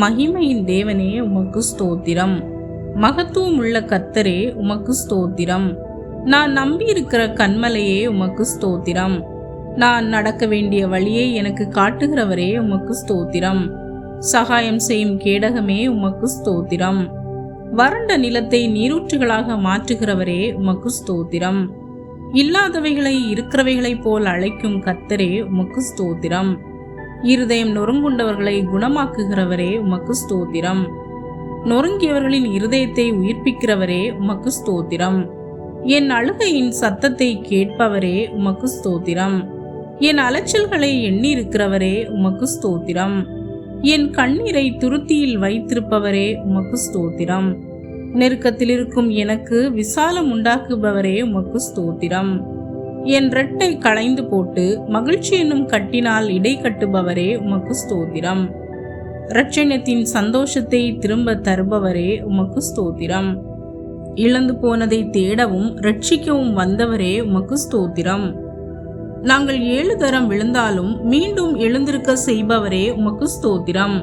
மகிமையின் தேவனே உமக்கு ஸ்தோத்திரம். மகத்துவம் உள்ள கர்த்தரே உமக்கு ஸ்தோத்திரம். நான் நம்பியிருக்கிற கன்மலையே உமக்கு ஸ்தோத்திரம். நான் நடக்க வேண்டிய வழியை எனக்கு காட்டுகிறவரே உமக்கு ஸ்தோத்திரம். சகாயம் செய்யும் கேடகமே உமக்கு ஸ்தோத்திரம். வறண்ட நிலத்தை நீரூற்றுகளாக மாற்றுகிறவரே உமக்கு ஸ்தோத்திரம். இல்லாதவைகளை இருக்கிறவைகளைப் போல் அழைக்கும் கர்த்தரே உமக்கு ஸ்தோத்திரம். இருதயம் நொறுங்குண்டவர்களை குணமாக்குகிறவரே உமக்கு ஸ்தோத்திரம். நொறுங்கியவர்களின் இருதயத்தை உயிர்ப்பிக்கிறவரே உமக்கு ஸ்தோத்திரம். என் அழுகையின் சத்தத்தை கேட்பவரே உமக்கு ஸ்தோத்திரம். என் அலைச்சல்களை எண்ணியிருக்கிறவரே உமக்கு ஸ்தோத்திரம். என் கண்ணீரை துருத்தியில் வைத்திருப்பவரே உமக்கு ஸ்தோத்திரம். நெருக்கத்தில் இருக்கும் எனக்கு விசாலம் உண்டாக்குபவரே உமக்கு ஸ்தோத்திரம். என் ரெட்டை களைந்து போட்டு மகிழ்ச்சி என்னும் கட்டினால் இடை கட்டுபவரே உமக்கு ஸ்தோத்திரம். இரட்சணியத்தின் சந்தோஷத்தை திரும்ப தருபவரே உமக்கு ஸ்தோத்திரம். இழந்து போனதை தேடவும் ரட்சிக்கவும் வந்தவரே உமக்கு ஸ்தோத்திரம். நாங்கள் 7 தரம் விழுந்தாலும் மீண்டும் எழுந்திருக்க செய்பவரே உமக்கு ஸ்தோத்திரம்.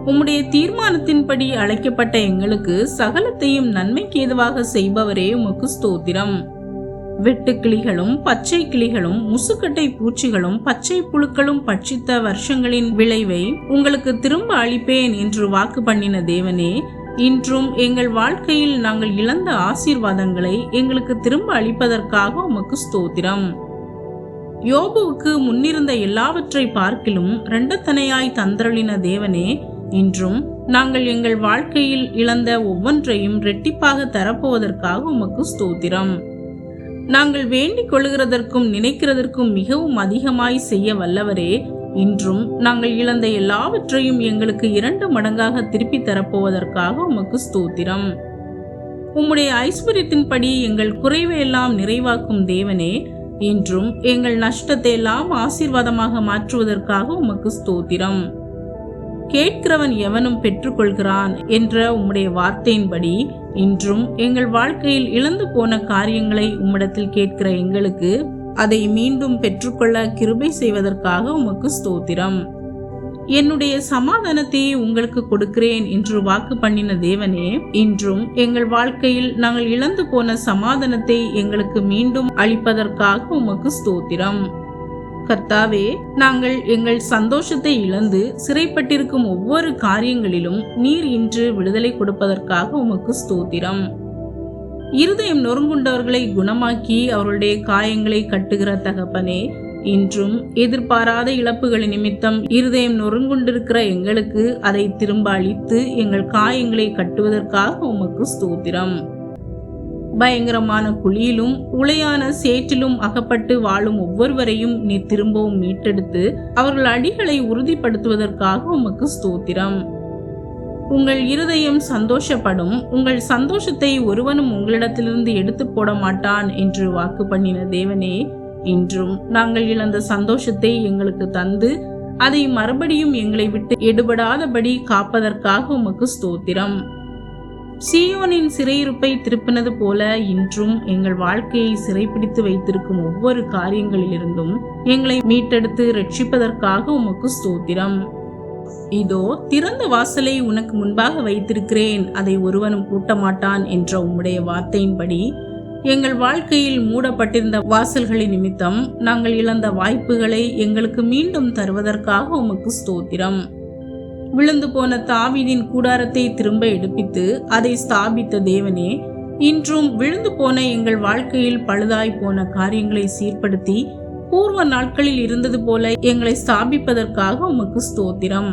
உம்முடைய தீர்மானத்தின்படி அழைக்கப்பட்ட எங்களுக்கு சகலத்தையும் நன்மைக்கு ஏதுவாக செய்பவரே உமக்கு ஸ்தோத்திரம். வெட்டுக்கிளிகளும் பச்சை கிளிகளும் முசுக்கட்டை பூச்சிகளும் பச்சை புழுக்களும் பட்சித்த வருஷங்களின் விளைவை உங்களுக்கு திரும்ப அளிப்பேன் என்று வாக்கு பண்ணின தேவனே, இன்றும் எங்கள் வாழ்க்கையில் நாங்கள் இழந்த ஆசீர்வாதங்களை எங்களுக்கு திரும்ப அளிப்பதற்காக உமக்கு ஸ்தோத்திரம். யோபுவுக்கு முன்னிருந்த எல்லாவற்றை பார்க்கிலும் இரண்டத்தனையாய் தந்தருளின தேவனே, இன்றும் நாங்கள் எங்கள் வாழ்க்கையில் இழந்த ஒவ்வொன்றையும் இரட்டிப்பாக தரப்போவதற்காக உமக்கு ஸ்தோத்திரம். நாங்கள் வேண்டிக் கொள்கிறதற்கும் நினைக்கிறதற்கும் மிகவும் அதிகமாய் செய்ய வல்லவரே, இன்றும் நாங்கள் இழந்த எல்லாவற்றையும் எங்களுக்கு 2 மடங்காக திருப்பி தரப்போவதற்காக உமக்கு ஸ்தோத்திரம். உம்முடைய ஐஸ்வர்யத்தின்படி எங்கள் குறைவையெல்லாம் நிறைவாக்கும் தேவனே, இன்றும் எங்கள் நஷ்டத்தை எல்லாம் ஆசீர்வாதமாக மாற்றுவதற்காக உமக்கு ஸ்தோத்திரம். கேட்கிறவன் எவனும் பெற்றுக்கொள்கிறான் என்ற உம்முடைய வார்த்தையின்படி இன்றும் எங்கள் வாழ்க்கையில் இழந்து போன காரியங்களை உம்மிடத்தில் கேட்கிற எங்களுக்கு அதை மீண்டும் பெற்றுக்கொள்ள கிருபை செய்வதற்காக உமக்கு ஸ்தோத்திரம். என்னுடைய சமாதானத்தை உங்களுக்கு கொடுக்கிறேன் என்று வாக்கு பண்ணின தேவனே, இன்றும் எங்கள் வாழ்க்கையில் நாங்கள் இழந்து போன சமாதானத்தை எங்களுக்கு மீண்டும் அளிப்பதற்காக உமக்கு ஸ்தோத்திரம். கர்த்தாவே, நாங்கள் எங்கள் சந்தோஷத்தை இழந்து சிறைப்பட்டிருக்கும் ஒவ்வொரு காரியங்களிலும் நீர் இன்று விடுதலை கொடுப்பதற்காக உமக்கு ஸ்தோத்திரம். இருதயம் நொறுங்குண்டவர்களை குணமாக்கி அவர்களுடைய காயங்களை கட்டுகிற தகப்பனே, இன்றும் எதிர்பாராத இழப்புகளின் நிமித்தம் இருதயம் நொறுங்குண்டிருக்கிற எங்களுக்கு அதை திரும்ப அளித்து எங்கள் காயங்களை கட்டுவதற்காக உமக்கு ஸ்தோத்திரம். பயங்கரமான குழியிலும் உளையான சேற்றிலும் அகப்பட்டு வாழும் ஒவ்வொருவரையும் நீ திரும்பவும் மீட்டெடுத்து அவர்கள் அடிகளை உறுதிப்படுத்துவதற்காக உமக்கு ஸ்தோத்திரம். உங்கள் இருதயம் சந்தோஷப்படும், உங்கள் சந்தோஷத்தை ஒருவனும் உங்களிடத்திலிருந்து எடுத்து போட மாட்டான் என்று வாக்கு பண்ணின தேவனே, இன்றும் நாங்கள் இழந்த சந்தோஷத்தை எங்களுக்கு தந்து அதை மறுபடியும் எங்களை விட்டு எடுபடாதபடி காப்பதற்காக உமக்கு ஸ்தோத்திரம். சீயோனின் சிறையிருப்பை திருப்பினது போல இன்றும் எங்கள் வாழ்க்கையை சிறைப்பிடித்து வைத்திருக்கும் ஒவ்வொரு காரியங்களிலிருந்தும் எங்களை மீட்டெடுத்து ரட்சிப்பதற்காக உமக்கு ஸ்தோத்திரம். இதோ திறந்த வாசலை உனக்கு முன்பாக வைத்திருக்கிறேன், அதை ஒருவனும் பூட்டமாட்டான் என்ற உம்முடைய வார்த்தையின்படி எங்கள் வாழ்க்கையில் மூடப்பட்டிருந்த வாசல்களின் நிமித்தம் நாங்கள் இழந்த வாய்ப்புகளை எங்களுக்கு மீண்டும் தருவதற்காக உமக்கு ஸ்தோத்திரம். விழுந்து போன தாவீதின் கூடாரத்தை திரும்ப எடுப்பித்து அதை ஸ்தாபித்த தேவனே, இன்றும் விழுந்து போன எங்கள் வாழ்க்கையில் பழுதாய் போன காரியங்களை சீர்படுத்தி பூர்வ நாட்களில் இருந்தது போல எங்களை ஸ்தாபிப்பதற்காக உமக்கு ஸ்தோத்திரம்.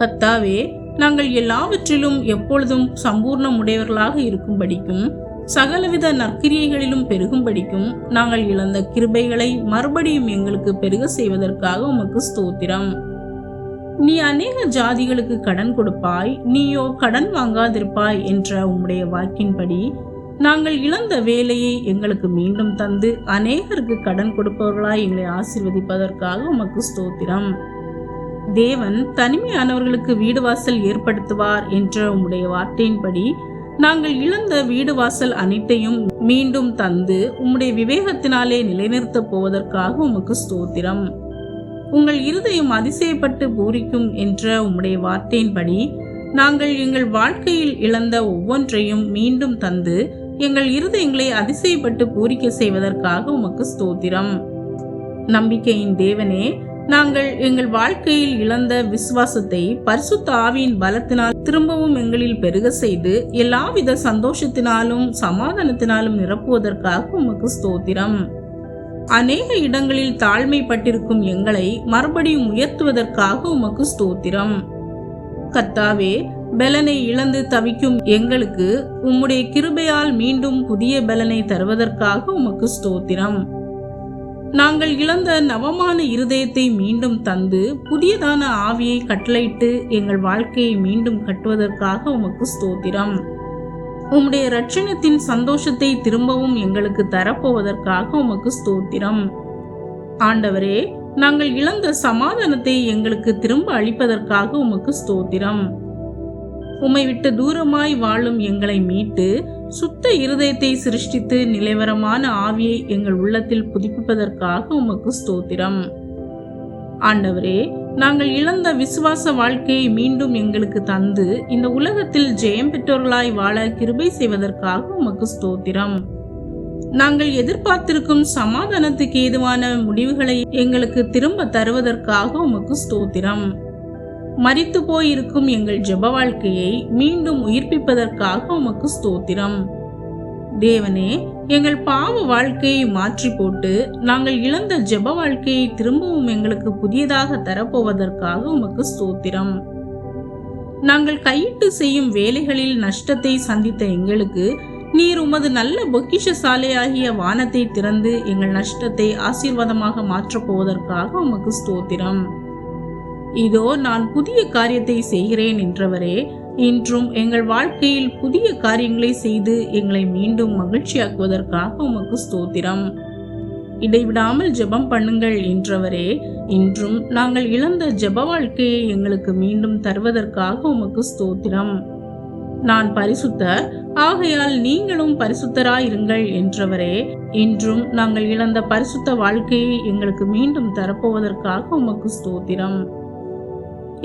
கர்த்தாவே, நாங்கள் எல்லாவற்றிலும் எப்பொழுதும் சம்பூர்ணம் உடையவர்களாக இருக்கும்படிக்கும் சகலவித நற்கிரியைகளிலும் பெருகும்படிக்கும் நாங்கள் இழந்த கிருபைகளை மறுபடியும் எங்களுக்கு பெருக செய்வதற்காக உமக்கு ஸ்தோத்திரம். நீ அநேக ஜாதிகளுக்கு கடன் கொடுப்பாய், நீயோ கடன் வாங்காதிருப்பாய் என்ற உம்முடைய வாக்கின்படி நாங்கள் இழந்த வேலையை எங்களுக்கு மீண்டும் தந்து அநேகருக்கு கடன் கொடுப்பவர்களாய் எங்களை ஆசீர்வதிப்பதற்காக உமக்கு ஸ்தோத்திரம். தேவன் தனிமையானவர்களுக்கு வீடு வாசல் ஏற்படுத்துவார் என்ற உம்முடைய வார்த்தையின்படி நாங்கள் இழந்த வீடு வாசல் அனைத்தையும் மீண்டும் தந்து உம்முடைய விவேகத்தினாலே நிலைநிறுத்த போவதற்காக உமக்கு ஸ்தோத்திரம். உங்கள் இருதயம் அதிசயப்பட்டு பூரிக்கும் என்ற உம்முடைய வார்த்தையின்படி நாங்கள் எங்கள் வாழ்க்கையில் இழந்த ஒவ்வொன்றையும் மீண்டும் தந்து எங்கள் இருதயங்களை அதிசயப்பட்டு பூரிக்க செய்வதற்காக உமக்கு ஸ்தோத்திரம். நம்பிக்கையின் தேவனே, நாங்கள் எங்கள் வாழ்க்கையில் இழந்த விசுவாசத்தை பரிசுத்த ஆவியின் பலத்தினால் திரும்பவும் எங்களில் பெருக செய்து எல்லாவித சந்தோஷத்தினாலும் சமாதானத்தினாலும் நிரப்புவதற்காக உமக்கு ஸ்தோத்திரம். அநேக இடங்களில் தாழ்மைப்பட்டிருக்கும் எங்களை மறுபடியும் உயர்த்துவதற்காக உமக்கு ஸ்தோத்திரம். கர்த்தாவே, பலனை இழந்து தவிக்கும் எங்களுக்கு உம்முடைய கிருபையால் மீண்டும் புதிய பலனை தருவதற்காக உமக்கு ஸ்தோத்திரம். நாங்கள் இழந்த நவமான இருதயத்தை மீண்டும் தந்து புதியதான ஆவியை கட்டளையிட்டு எங்கள் வாழ்க்கையை மீண்டும் கட்டுவதற்காக உமக்கு ஸ்தோத்திரம். உம்முடைய இரட்சணத்தின் சந்தோஷத்தை திரும்பவும் எங்களுக்கு தரப்போவதற்காக உமக்கு ஸ்தோத்திரம். ஆண்டவரே, நாங்கள் இழந்த சமாதானத்தை எங்களுக்கு திரும்ப அளிப்பதற்காக உமக்கு ஸ்தோத்திரம். உம்மை விட்டு தூரமாய் வாழும் எங்களை மீட்டு சுத்த இருதயத்தை சிருஷ்டித்து நிலைவரமான ஆவியை எங்கள் உள்ளத்தில் புதுப்பிப்பதற்காக உமக்கு ஸ்தோத்திரம். ஆண்டவரே, நாங்கள் இழந்த விசுவாச வாழ்க்கையை மீண்டும் எங்களுக்கு தந்து இந்த உலகத்தில் ஜெயம் பெற்றோர்களாய் வாழ கிருபை செய்வதற்காக உமக்கு ஸ்தோத்திரம். நாங்கள் எதிர்பார்த்திருக்கும் சமாதானத்துக்கு ஏதுவான முடிவுகளை எங்களுக்கு திரும்ப தருவதற்காக உமக்கு ஸ்தோத்திரம். மரித்து போயிருக்கும் எங்கள் ஜெப வாழ்க்கையை மீண்டும் உயிர்ப்பிப்பதற்காக உமக்கு ஸ்தோத்திரம். தேவனே, எங்கள் பாவ வாழ்க்கையை மாற்றி போட்டு நாங்கள் இழந்த ஜெப வாழ்க்கையை திரும்பவும் எங்களுக்கு புதியதாக தரப்போவதற்காக உமக்கு ஸ்தோத்திரம். நாங்கள் கையிட்டு செய்யும் வேலைகளில் நஷ்டத்தை சந்தித்த எங்களுக்கு நீர் உமது நல்ல பொக்கிஷசாலையாகிய வானத்தை திறந்து எங்கள் நஷ்டத்தை ஆசீர்வாதமாக மாற்றப் போவதற்காக உமக்கு ஸ்தோத்திரம். இதோ நான் புதிய காரியத்தை செய்கிறேன் என்றவரே, இன்றும் எங்கள் வாழ்க்கையில் புதிய காரியங்களை செய்து எங்களை மீண்டும் மகிழ்ச்சியாக்குவதற்காக உமக்கு ஸ்தோத்திரம். இடைவிடாமல் ஜெபம் பண்ணுங்கள் என்றவரே, இன்றும் நாங்கள் இழந்த ஜெப வாழ்க்கையை எங்களுக்கு மீண்டும் தருவதற்காக உமக்கு ஸ்தோத்திரம். நான் பரிசுத்தர், ஆகையால் நீங்களும் பரிசுத்தராயிருங்கள் என்றவரே, இன்றும் நாங்கள் இழந்த பரிசுத்த வாழ்க்கையை எங்களுக்கு மீண்டும் தரப்போவதற்காக உமக்கு ஸ்தோத்திரம்.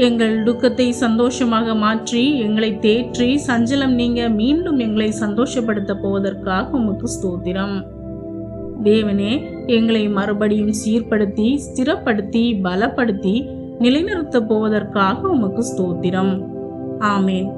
எங்கள் துக்கத்தை சந்தோஷமாக மாற்றி எங்களை தேற்றி சஞ்சலம் நீங்க மீண்டும் எங்களை சந்தோஷப்படுத்த போவதற்காக உமக்கு ஸ்தோத்திரம். தேவனே, எங்களை மறுபடியும் சீர்படுத்தி ஸ்திரப்படுத்தி பலப்படுத்தி நிலைநிறுத்த போவதற்காக உமக்கு ஸ்தோத்திரம். ஆமேன்.